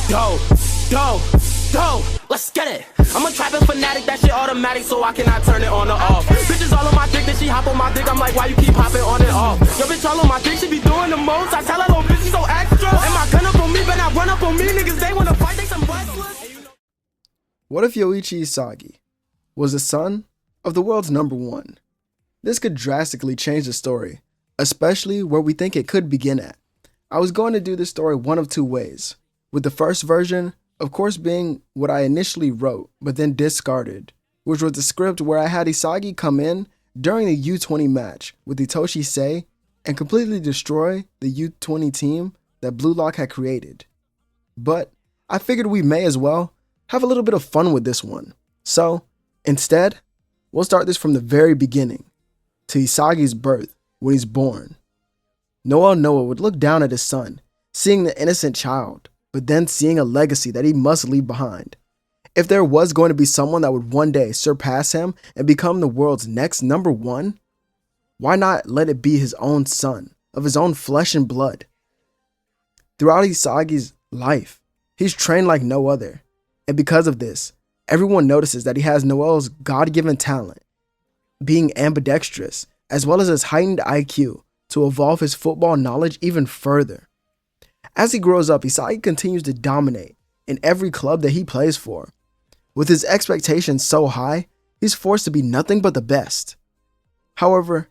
Dope, dope, dope, let's get it. I'm a trapping fanatic, that shit automatic, so I cannot turn it on or off. Bitches all on my dick, then she hop on my dick, I'm like, why you keep hopping on and off? Your bitch all on my dick, she be doing the most, I tell her, little bitch, she so extra. And my gun up on me, but not run up on me, niggas, they wanna fight, they some wrestlers. What if Yoichi Isagi was the son of the world's #1? This could drastically change the story, especially where we think it could begin at. I was going to do this story one of two ways, with the first version, of course, being what I initially wrote, but then discarded, which was the script where I had Isagi come in during the U20 match with Hitoshi Sei and completely destroy the U20 team that Blue Lock had created. But I figured we may as well have a little bit of fun with this one. So, instead, we'll start this from the very beginning, to Isagi's birth when he's born. NOA would look down at his son, seeing the innocent child, but then seeing a legacy that he must leave behind. If there was going to be someone that would one day surpass him and become the world's next #1, why not let it be his own son, of his own flesh and blood? Throughout Isagi's life, he's trained like no other, and because of this, everyone notices that he has Noel's God-given talent, being ambidextrous, as well as his heightened IQ to evolve his football knowledge even further. As he grows up, Isagi continues to dominate in every club that he plays for. With his expectations so high, he's forced to be nothing but the best. However,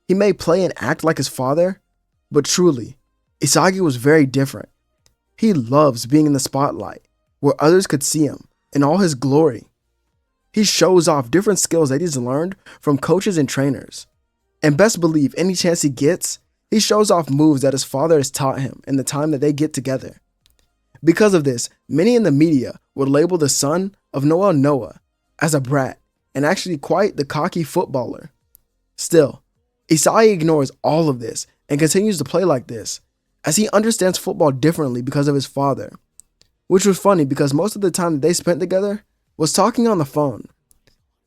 he may play and act like his father, but truly, Isagi was very different. He loves being in the spotlight, where others could see him in all his glory. He shows off different skills that he's learned from coaches and trainers. And best believe any chance he gets, he shows off moves that his father has taught him in the time that they get together. Because of this, many in the media would label the son of NOA as a brat and actually quite the cocky footballer. Still, Isagi ignores all of this and continues to play like this, as he understands football differently because of his father. Which was funny because most of the time that they spent together was talking on the phone.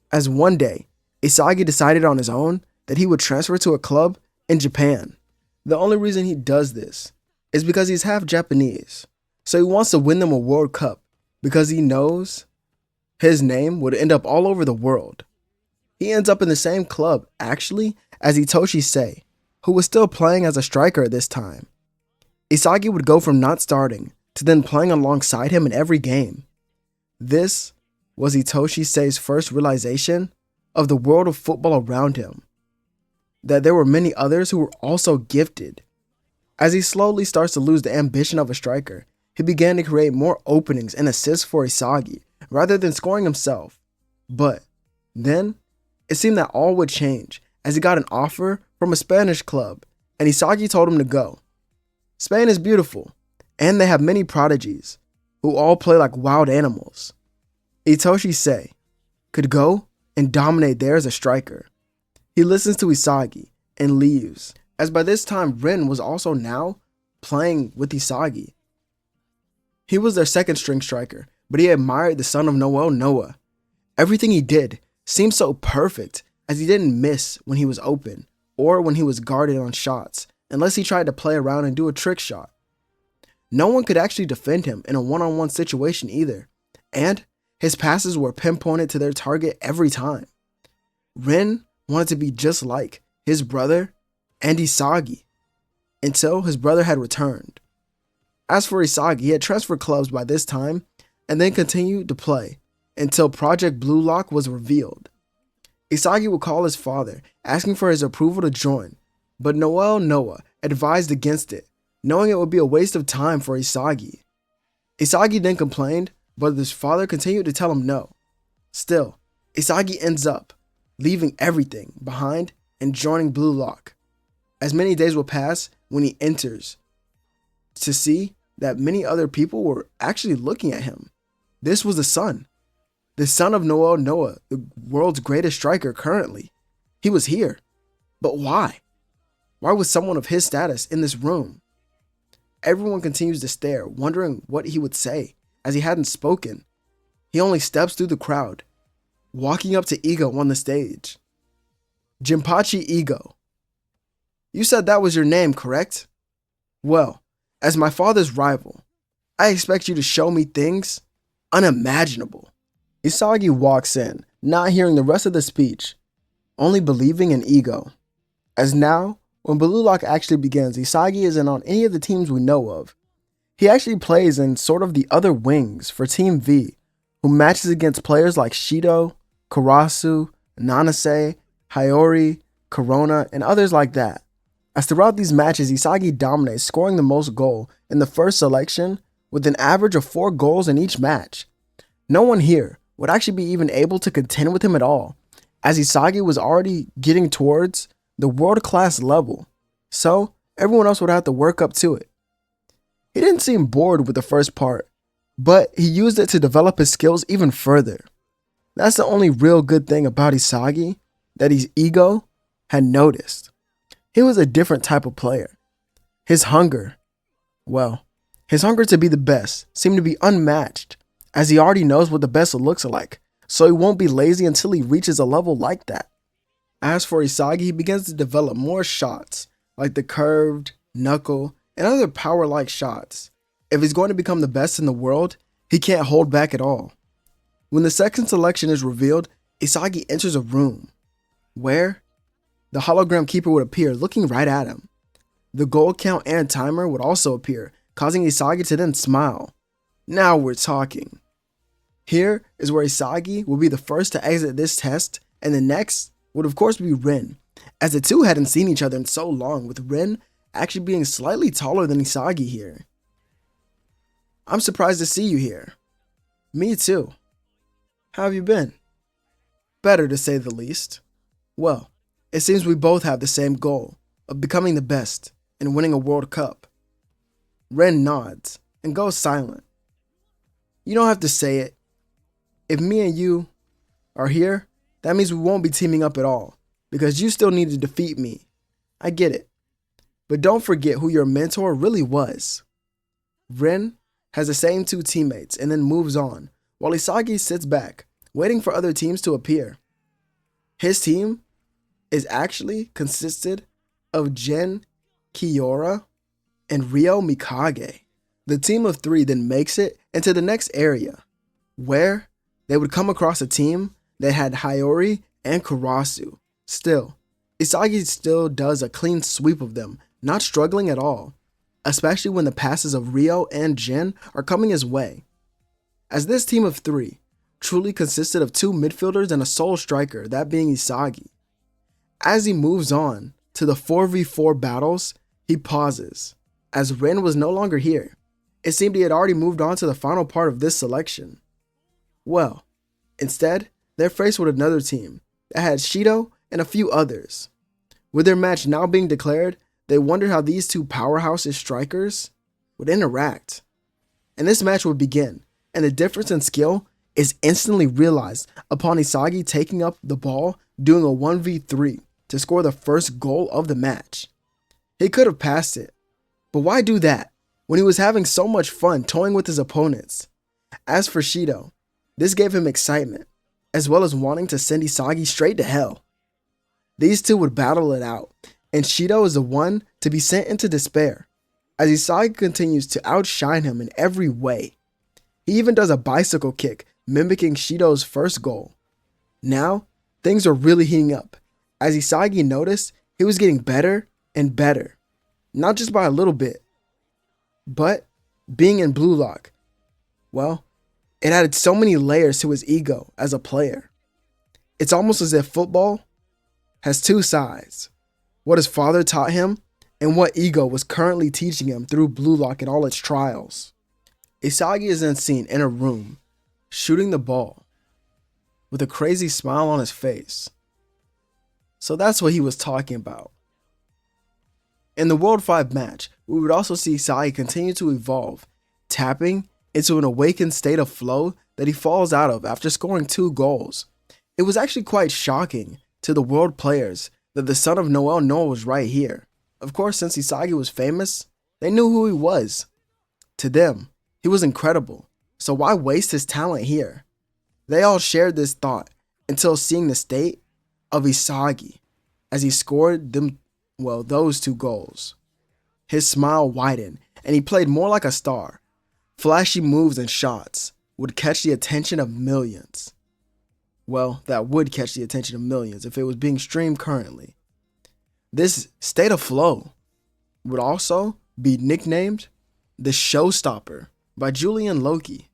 As one day, Isagi decided on his own that he would transfer to a club in Japan. The only reason he does this is because he's half Japanese, so he wants to win them a World Cup because he knows his name would end up all over the world. He ends up in the same club, actually, as Hitoshi Sei, who was still playing as a striker at this time. Isagi would go from not starting to then playing alongside him in every game. This was Hitoshi Sei's first realization of the world of football around him, that there were many others who were also gifted. As he slowly starts to lose the ambition of a striker, he began to create more openings and assists for Isagi rather than scoring himself. But then, it seemed that all would change as he got an offer from a Spanish club and Isagi told him to go. Spain is beautiful, and they have many prodigies who all play like wild animals. Hitoshi Sei could go and dominate there as a striker. He listens to Isagi and leaves, as by this time Ren was also now playing with Isagi. He was their second string striker, but he admired the son of NOA. Everything he did seemed so perfect, as he didn't miss when he was open or when he was guarded on shots, unless he tried to play around and do a trick shot. No one could actually defend him in a one-on-one situation either, and his passes were pinpointed to their target every time. Ren wanted to be just like his brother and Isagi, until his brother had returned. As for Isagi, he had transferred clubs by this time and then continued to play until Project Blue Lock was revealed. Isagi would call his father, asking for his approval to join, but NOA advised against it, knowing it would be a waste of time for Isagi. Isagi then complained, but his father continued to tell him no. Still, Isagi ends up leaving everything behind and joining Blue Lock. As many days will pass when he enters to see that many other people were actually looking at him. This was the son of NOA, the world's greatest striker currently. He was here. But why? Why was someone of his status in this room? Everyone continues to stare, wondering what he would say, as he hadn't spoken. He only steps through the crowd, walking up to Ego on the stage. Jinpachi Ego. You said that was your name, correct? Well, as my father's rival, I expect you to show me things unimaginable. Isagi walks in, not hearing the rest of the speech, only believing in ego. As now, when Blue Lock actually begins, Isagi isn't on any of the teams we know of. He actually plays in sort of the other wings for Team V, who matches against players like Shido, Karasu, Nanase, Hiyori, Corona, and others like that. As throughout these matches, Isagi dominates, scoring the most goal in the first selection with an average of 4 goals in each match. No one here would actually be even able to contend with him at all, as Isagi was already getting towards the world-class level, so everyone else would have to work up to it. He didn't seem bored with the first part, but he used it to develop his skills even further. That's the only real good thing about Isagi that his ego had noticed. He was a different type of player. His hunger to be the best seemed to be unmatched, as he already knows what the best looks like, so he won't be lazy until he reaches a level like that. As for Isagi, he begins to develop more shots, like the curved, knuckle, and other power-like shots. If he's going to become the best in the world, he can't hold back at all. When the second selection is revealed, Isagi enters a room, where the hologram keeper would appear looking right at him. The goal count and timer would also appear, causing Isagi to then smile. Now we're talking. Here is where Isagi will be the first to exit this test, and the next would of course be Rin, as the two hadn't seen each other in so long, with Rin actually being slightly taller than Isagi here. I'm surprised to see you here. Me too. How have you been? Better, to say the least. Well, it seems we both have the same goal of becoming the best and winning a World Cup. Ren nods and goes silent. You don't have to say it. If me and you are here, that means we won't be teaming up at all, because you still need to defeat me. I get it. But don't forget who your mentor really was. Ren has the same 2 teammates and then moves on, while Isagi sits back, waiting for other teams to appear. His team is actually consisted of Gen Kiora and Ryo Mikage. The team of 3 then makes it into the next area, where they would come across a team that had Hiyori and Karasu. Still, Isagi still does a clean sweep of them, not struggling at all, especially when the passes of Ryo and Jin are coming his way. As this team of 3 truly consisted of 2 midfielders and a sole striker, that being Isagi. As he moves on to the 4v4 battles, he pauses, as Ren was no longer here. It seemed he had already moved on to the final part of this selection. Well, instead, they're faced with another team that had Shido and a few others. With their match now being declared, they wondered how these 2 powerhouse strikers would interact. And this match would begin, and the difference in skill is instantly realized upon Isagi taking up the ball, doing a 1v3 to score the first goal of the match. He could have passed it, but why do that when he was having so much fun toying with his opponents? As for Shido, this gave him excitement, as well as wanting to send Isagi straight to hell. These 2 would battle it out, and Shido is the one to be sent into despair, as Isagi continues to outshine him in every way. He even does a bicycle kick, mimicking Shido's first goal. Now, things are really heating up, as Isagi noticed he was getting better and better, not just by a little bit, but being in Blue Lock, well, it added so many layers to his ego as a player. It's almost as if football has 2 sides, what his father taught him and what ego was currently teaching him through Blue Lock and all its trials. Isagi is then seen in a room, shooting the ball, with a crazy smile on his face. So that's what he was talking about. In the World 5 match, we would also see Isagi continue to evolve, tapping into an awakened state of flow that he falls out of after scoring 2 goals. It was actually quite shocking to the world players that the son of NOEL was right here. Of course, since Isagi was famous, they knew who he was. To them, he was incredible, so why waste his talent here? They all shared this thought until seeing the state of Isagi as he scored those 2 goals. His smile widened and he played more like a star, flashy moves and shots would catch the attention of millions. Well, that would catch the attention of millions if it was being streamed currently. This state of flow would also be nicknamed the Showstopper by Julian Loki,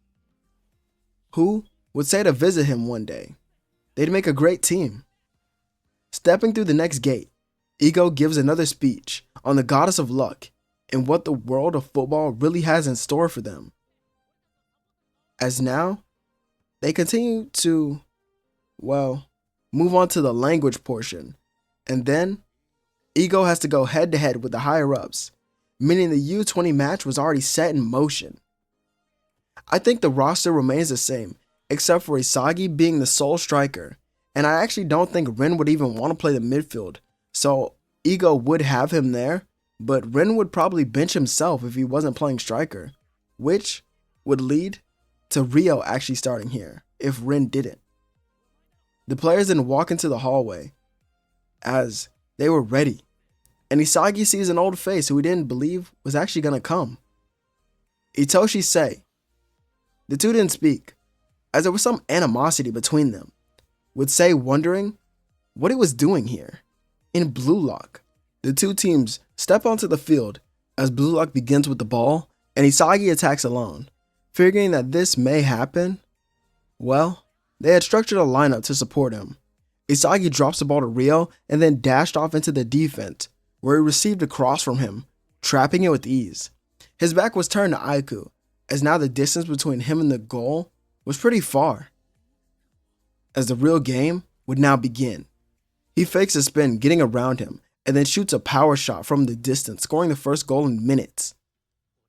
who would say to visit him one day. They'd make a great team. Stepping through the next gate, Ego gives another speech on the goddess of luck and what the world of football really has in store for them. As now, they continue to, move on to the language portion, and then Ego has to go head to head with the higher ups, meaning the U20 match was already set in motion. I think the roster remains the same, except for Isagi being the sole striker, and I actually don't think Ren would even want to play the midfield, so Ego would have him there, but Ren would probably bench himself if he wasn't playing striker, which would lead to Rio actually starting here, if Ren didn't. The players then walk into the hallway, as they were ready, and Isagi sees an old face who he didn't believe was actually going to come. Itoshi Sei. The two didn't speak, as there was some animosity between them, with Sei wondering what he was doing here. In Blue Lock, the two teams step onto the field as Blue Lock begins with the ball and Isagi attacks alone. Figuring that this may happen, they had structured a lineup to support him. Isagi drops the ball to Rio and then dashed off into the defense, where he received a cross from him, trapping it with ease. His back was turned to Aiku, as now the distance between him and the goal was pretty far. As the real game would now begin. He fakes a spin getting around him and then shoots a power shot from the distance, scoring the first goal in minutes.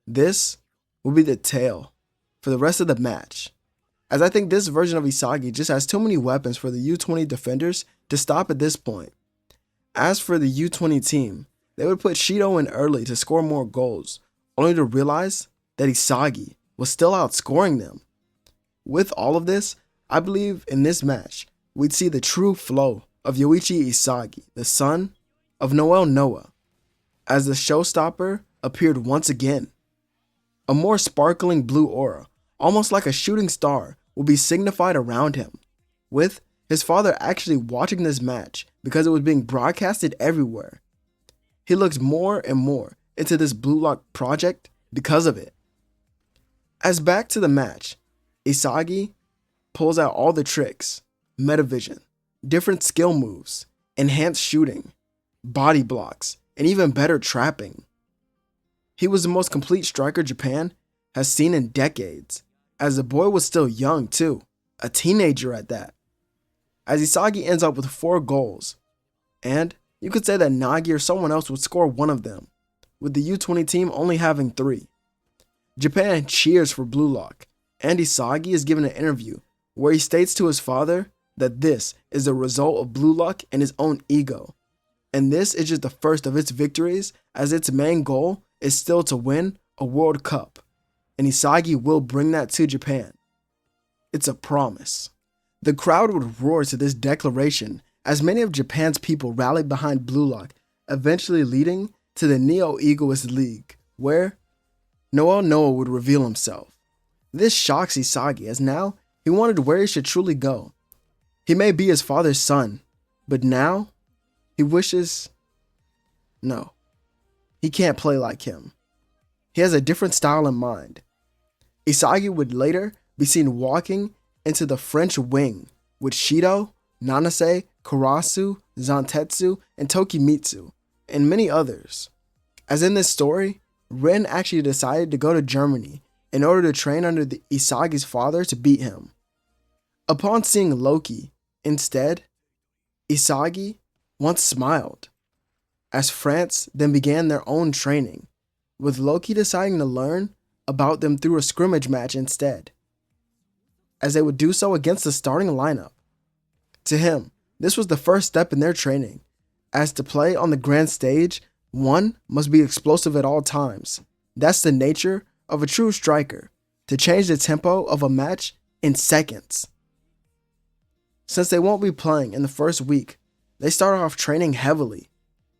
This will be the tale for the rest of the match, as I think this version of Isagi just has too many weapons for the U20 defenders to stop at this point. As for the U20 team, they would put Shido in early to score more goals, only to realize that Isagi was still outscoring them. With all of this, I believe in this match, we'd see the true flow of Yoichi Isagi, the son of NOA, as the showstopper appeared once again. A more sparkling blue aura, almost like a shooting star, will be signified around him, with his father actually watching this match because it was being broadcasted everywhere. He looks more and more into this Blue Lock project because of it. As back to the match, Isagi pulls out all the tricks, metavision, different skill moves, enhanced shooting, body blocks, and even better trapping. He was the most complete striker Japan has seen in decades, as the boy was still young too, a teenager at that. As Isagi ends up with 4 goals, and you could say that Nagi or someone else would score one of them, with the U20 team only having 3. Japan cheers for Blue Lock, and Isagi is given an interview where he states to his father that this is the result of Blue Lock and his own ego, and this is just the first of its victories, as its main goal is still to win a World Cup, and Isagi will bring that to Japan. It's a promise. The crowd would roar to this declaration as many of Japan's people rallied behind Blue Lock, eventually leading to the Neo-Egoist League, where NOA would reveal himself. This shocks Isagi, as now he wondered where he should truly go. He may be his father's son, but now he wishes... No, he can't play like him. He has a different style in mind. Isagi would later be seen walking into the French wing with Shido, Nanase, Karasu, Zantetsu, and Tokimitsu, and many others. As in this story, Ren actually decided to go to Germany in order to train under Isagi's father to beat him. Upon seeing Loki, instead, Isagi once smiled, as France then began their own training, with Loki deciding to learn about them through a scrimmage match instead, as they would do so against the starting lineup. To him, this was the first step in their training, as to play on the grand stage, one must be explosive at all times. That's the nature of a true striker, to change the tempo of a match in seconds. Since they won't be playing in the first week, they start off training heavily.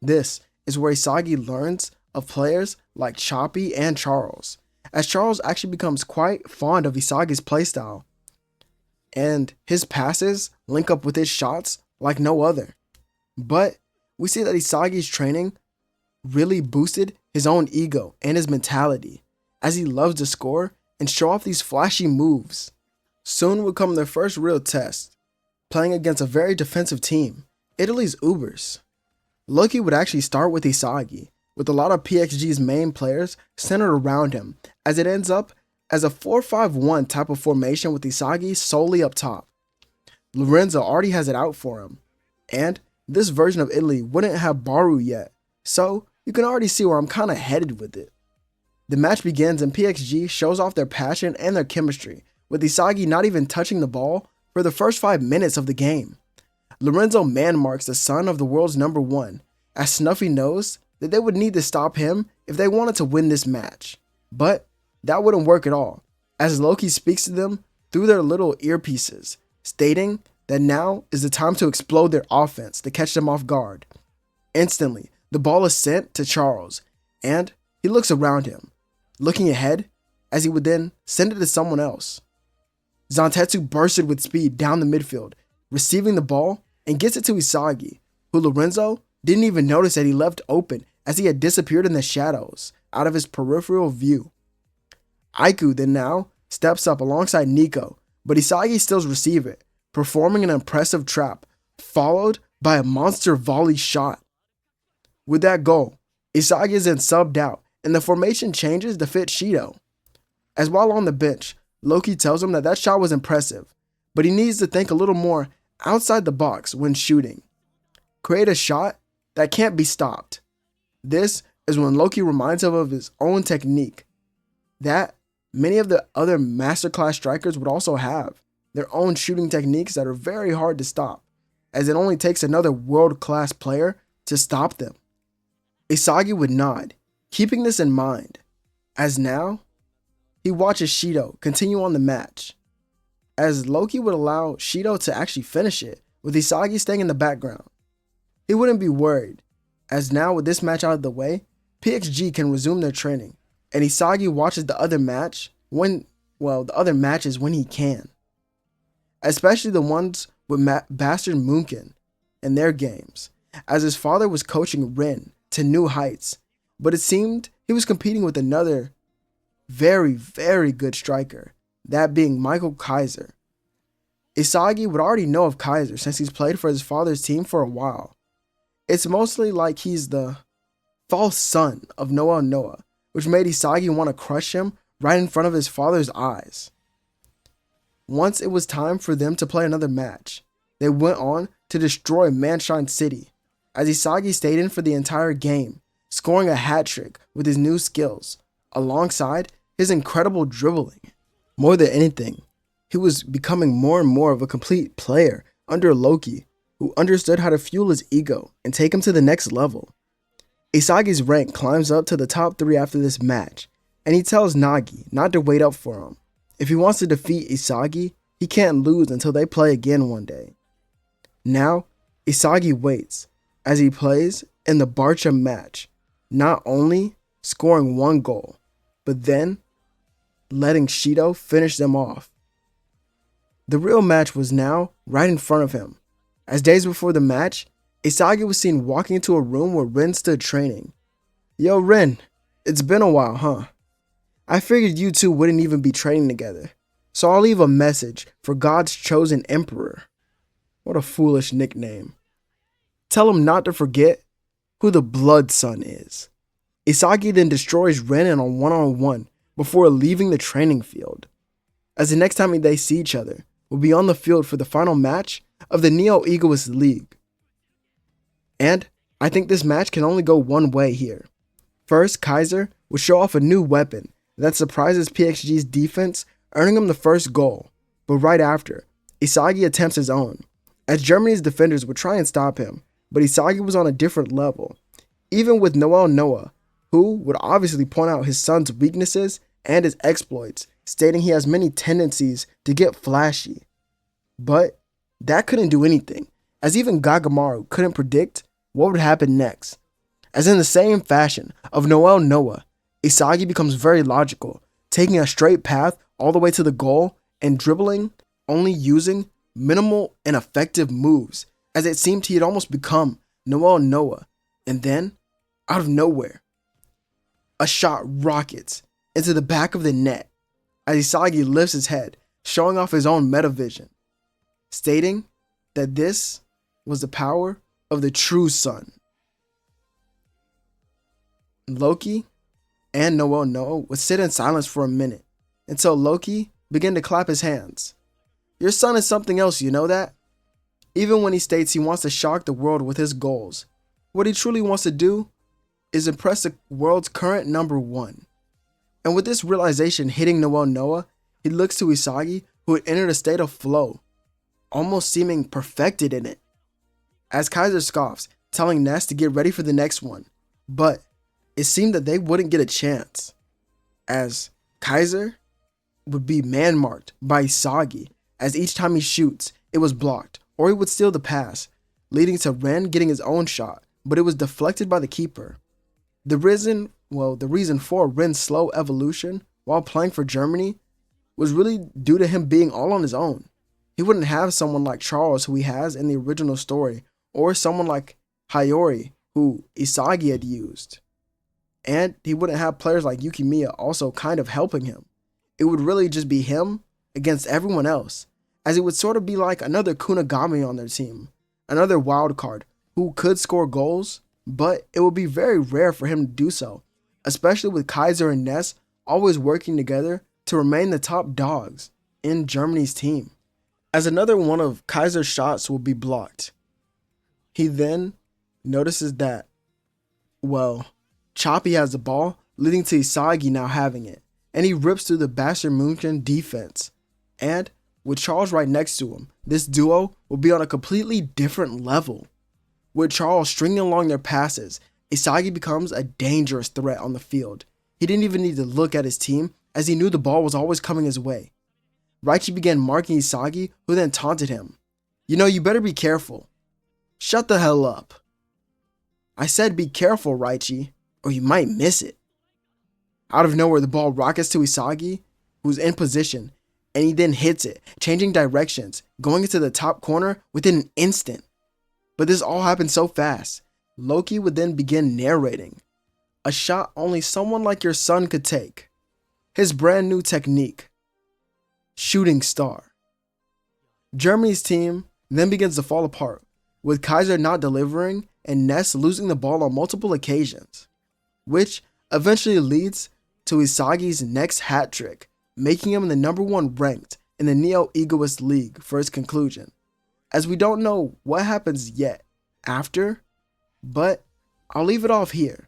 This is where Isagi learns of players like Choppy and Charles, as Charles actually becomes quite fond of Isagi's playstyle, and his passes link up with his shots like no other. But we see that Isagi's training really boosted his own ego and his mentality, as he loves to score and show off these flashy moves. Soon would come their first real test, playing against a very defensive team, Italy's Ubers. Loki would actually start with Isagi, with a lot of PXG's main players centered around him, as it ends up as a 4-5-1 type of formation with Isagi solely up top. Lorenzo already has it out for him, and this version of Italy wouldn't have Baru yet, so you can already see where I'm kinda headed with it. The match begins and PXG shows off their passion and their chemistry, with Isagi not even touching the ball for the first 5 minutes of the game. Lorenzo man-marks the son of the world's number 1, as Snuffy knows that they would need to stop him if they wanted to win this match. But that wouldn't work at all, as Loki speaks to them through their little earpieces, stating that now is the time to explode their offense to catch them off guard. Instantly, the ball is sent to Charles, and he looks around him, looking ahead, as he would then send it to someone else. Zantetsu bursted with speed down the midfield, receiving the ball and gets it to Isagi, who Lorenzo didn't even notice that he left open as he had disappeared in the shadows out of his peripheral view. Aiku then now steps up alongside Nico, but Isagi stills receive it, performing an impressive trap, followed by a monster volley shot. With that goal, Isagi is then subbed out, and the formation changes to fit Shido. As while on the bench, Loki tells him that that shot was impressive, but he needs to think a little more outside the box when shooting. Create a shot that can't be stopped. This is when Loki reminds him of his own technique, that many of the other masterclass strikers would also have, their own shooting techniques that are very hard to stop, as it only takes another world-class player to stop them. Isagi would nod, keeping this in mind, as now he watches Shido continue on the match, as Loki would allow Shido to actually finish it, with Isagi staying in the background. He wouldn't be worried, as now with this match out of the way, PXG can resume their training, and Isagi watches the other matches when he can. Especially the ones with Bastard Moonkin and their games, as his father was coaching Rin to new heights, but it seemed he was competing with another very, very good striker, that being Michael Kaiser. Isagi would already know of Kaiser since he's played for his father's team for a while. It's mostly like he's the false son of NOA, which made Isagi want to crush him right in front of his father's eyes. Once it was time for them to play another match, they went on to destroy Manshine City, as Isagi stayed in for the entire game, scoring a hat trick with his new skills, alongside his incredible dribbling. More than anything, he was becoming more and more of a complete player under Loki, who understood how to fuel his ego and take him to the next level. Isagi's rank climbs up to the top 3 after this match, and he tells Nagi not to wait up for him. If he wants to defeat Isagi, he can't lose until they play again one day. Now, Isagi waits as he plays in the Barca match, not only scoring 1 goal, but then letting Shido finish them off. The real match was now right in front of him, as days before the match, Isagi was seen walking into a room where Rin stood training. "Yo, Rin, it's been a while, huh? I figured you two wouldn't even be training together, so I'll leave a message for God's chosen emperor." What a foolish nickname. Tell him not to forget who the Blood Son is. Isagi then destroys Rin in a one-on-one before leaving the training field, as the next time they see each other will be on the field for the final match of the Neo Egoist League. And I think this match can only go one way here. First, Kaiser will show off a new weapon that surprises PXG's defense, earning him the first goal. But right after, Isagi attempts his own, as Germany's defenders would try and stop him, but Isagi was on a different level, even with NOA, who would obviously point out his son's weaknesses and his exploits, stating he has many tendencies to get flashy. But that couldn't do anything, as even Gagamaru couldn't predict what would happen next. As in the same fashion of NOA, Isagi becomes very logical, taking a straight path all the way to the goal and dribbling, only using minimal and effective moves, as it seemed he had almost become NOA. And then, out of nowhere, a shot rockets into the back of the net as Isagi lifts his head, showing off his own metavision, stating that this was the power of the true sun. Loki and NOA would sit in silence for a minute until Loki began to clap his hands. Your son is something else, you know that? Even when he states he wants to shock the world with his goals, what he truly wants to do is impress the world's current number one. And with this realization hitting NOA, he looks to Isagi, who had entered a state of flow, almost seeming perfected in it. As Kaiser scoffs, telling Ness to get ready for the next one, but it seemed that they wouldn't get a chance, as Kaiser would be man-marked by Isagi, as each time he shoots, it was blocked, or he would steal the pass, leading to Ren getting his own shot, but it was deflected by the keeper. The reason for Ren's slow evolution while playing for Germany was really due to him being all on his own. He wouldn't have someone like Charles, who he has in the original story, or someone like Hayori, who Isagi had used. And he wouldn't have players like Yukimiya also kind of helping him. It would really just be him against everyone else, as it would sort of be like another Kunigami on their team, another wild card who could score goals, but it would be very rare for him to do so, especially with Kaiser and Ness always working together to remain the top dogs in Germany's team. As another one of Kaiser's shots will be blocked, he then notices that, Choppy has the ball, leading to Isagi now having it, and he rips through the Bayern Munich defense. And with Charles right next to him, this duo will be on a completely different level. With Charles stringing along their passes, Isagi becomes a dangerous threat on the field. He didn't even need to look at his team, as he knew the ball was always coming his way. Raichi began marking Isagi, who then taunted him. You better be careful. Shut the hell up. I said be careful, Raichi, or you might miss it. Out of nowhere, the ball rockets to Isagi, who's in position, and he then hits it, changing directions, going into the top corner within an instant. But this all happened so fast. Loki would then begin narrating. A shot only someone like your son could take. His brand new technique. Shooting star. Germany's team then begins to fall apart, with Kaiser not delivering and Ness losing the ball on multiple occasions, which eventually leads to Isagi's next hat trick, making him the number one ranked in the Neo-Egoist League for its conclusion, as we don't know what happens yet after, but I'll leave it off here,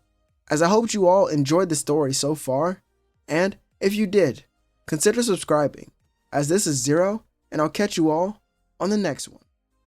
as I hope you all enjoyed the story so far, and if you did, consider subscribing, as this is Zero, and I'll catch you all on the next one.